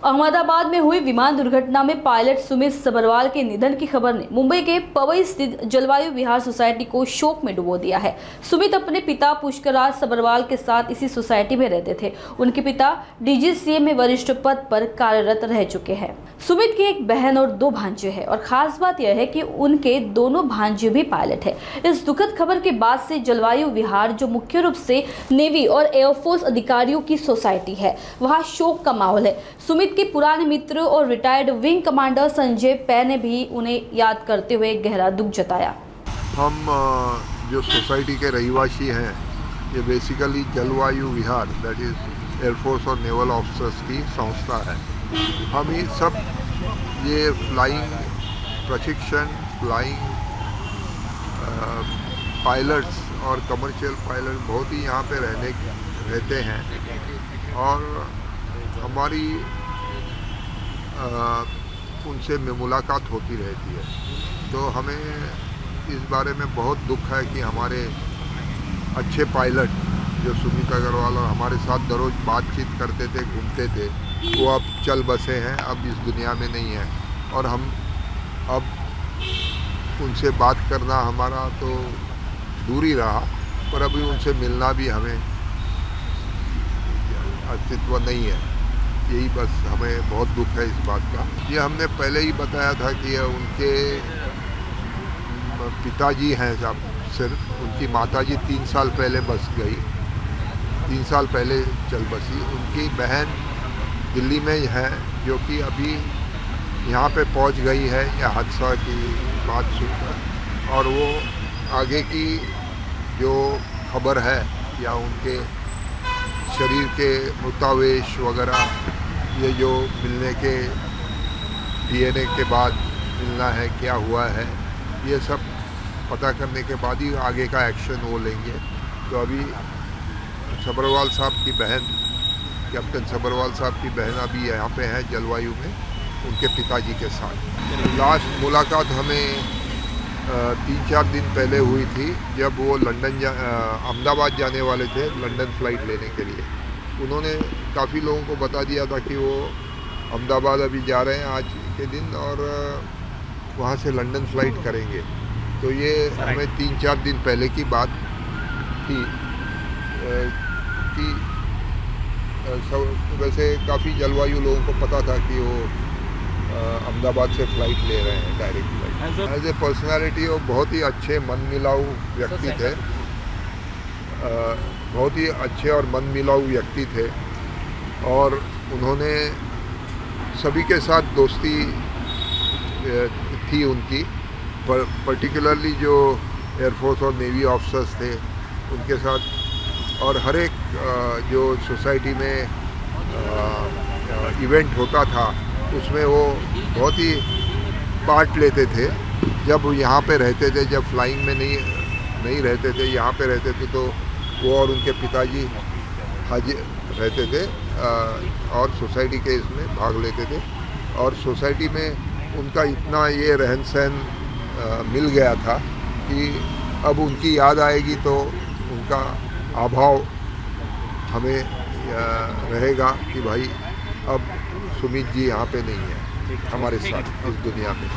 अहमदाबाद में हुई विमान दुर्घटना में पायलट सुमित सबरवाल के निधन की खबर ने मुंबई के पवई स्थित जलवायु विहार सोसाइटी को शोक में डुबो दिया है। सुमित अपने पिता पुष्कराज सबरवाल के साथ इसी सोसाइटी में रहते थे। उनके पिता डीजीसीए में वरिष्ठ पद पर कार्यरत रह चुके हैं। सुमित की एक बहन और 2 भांजे हैं और खास बात यह है कि उनके दोनों भांजे भी पायलट है। इस दुखद खबर के बाद से जलवायु विहार, जो मुख्य रूप से नेवी और एयरफोर्स अधिकारियों की सोसाइटी है, वहाँ शोक का माहौल है। सुमित के पुराने मित्र और रिटायर्ड विंग कमांडर संजय पै ने भी उन्हें याद करते हुए गहरा दुख जताया। हम जो सोसाइटी के रहिवासी हैं, ये बेसिकली जलवायु विहार दैट इज़ एयरफोर्स और नेवल ऑफिसर्स की संस्था है। हम ही सब ये फ्लाइंग प्रशिक्षण, फ्लाइंग पायलट्स और कमर्शियल पायलट बहुत ही यहाँ पे रहते हैं और हमारी उनसे मुलाकात होती रहती है। तो हमें इस बारे में बहुत दुख है कि हमारे अच्छे पायलट जो सुमित अग्रवाल और हमारे साथ दररोज बातचीत करते थे, घूमते थे, वो अब चल बसे हैं, अब इस दुनिया में नहीं है। और हम अब उनसे बात करना हमारा तो दूर ही रहा, पर अभी उनसे मिलना भी हमें अस्तित्व नहीं है। यही बस हमें बहुत दुख है इस बात का। ये हमने पहले ही बताया था कि उनके पिताजी हैं साहब, सिर्फ उनकी माताजी 3 साल पहले बस गई, 3 साल पहले चल बसी। उनकी बहन दिल्ली में है जो कि अभी यहाँ पे पहुँच गई है या हादसा की बात सुनकर, और वो आगे की जो खबर है या उनके शरीर के मुतावेश वगैरह, ये जो मिलने के डीएनए के बाद मिलना है, क्या हुआ है, ये सब पता करने के बाद ही आगे का एक्शन वो लेंगे। तो अभी सबरवाल साहब की बहन, कैप्टन सबरवाल साहब की बहन अभी यहाँ पे है जलवायु में उनके पिताजी के साथ। लास्ट मुलाकात हमें 3-4 दिन पहले हुई थी, जब वो अहमदाबाद जाने वाले थे लंदन फ़्लाइट लेने के लिए। उन्होंने काफ़ी लोगों को बता दिया था कि वो अहमदाबाद अभी जा रहे हैं आज के दिन और वहाँ से लंदन फ़्लाइट करेंगे। तो ये हमें 3-4 दिन पहले की बात थी कि वैसे काफ़ी जलवायु लोगों को पता था कि वो अहमदाबाद से फ़्लाइट ले रहे हैं, direct flight. As a personality वो बहुत ही अच्छे मन मिलाऊ व्यक्ति थे, बहुत ही अच्छे और मन मिलाऊ व्यक्ति थे और उन्होंने सभी के साथ दोस्ती थी उनकी, पर्टिकुलरली जो एयरफोर्स और नेवी ऑफिसर्स थे उनके साथ। और हर एक जो सोसाइटी में इवेंट होता था उसमें वो बहुत ही पार्ट लेते थे। जब यहाँ पे रहते थे, जब फ्लाइंग में नहीं रहते थे, यहाँ पे रहते थे, तो वो और उनके पिताजी हाजिर रहते थे और सोसाइटी के इसमें भाग लेते थे। और सोसाइटी में उनका इतना ये रहन सहन मिल गया था कि अब उनकी याद आएगी तो उनका अभाव हमें रहेगा कि भाई अब सुमित जी यहाँ पे नहीं है हमारे साथ इस दुनिया में।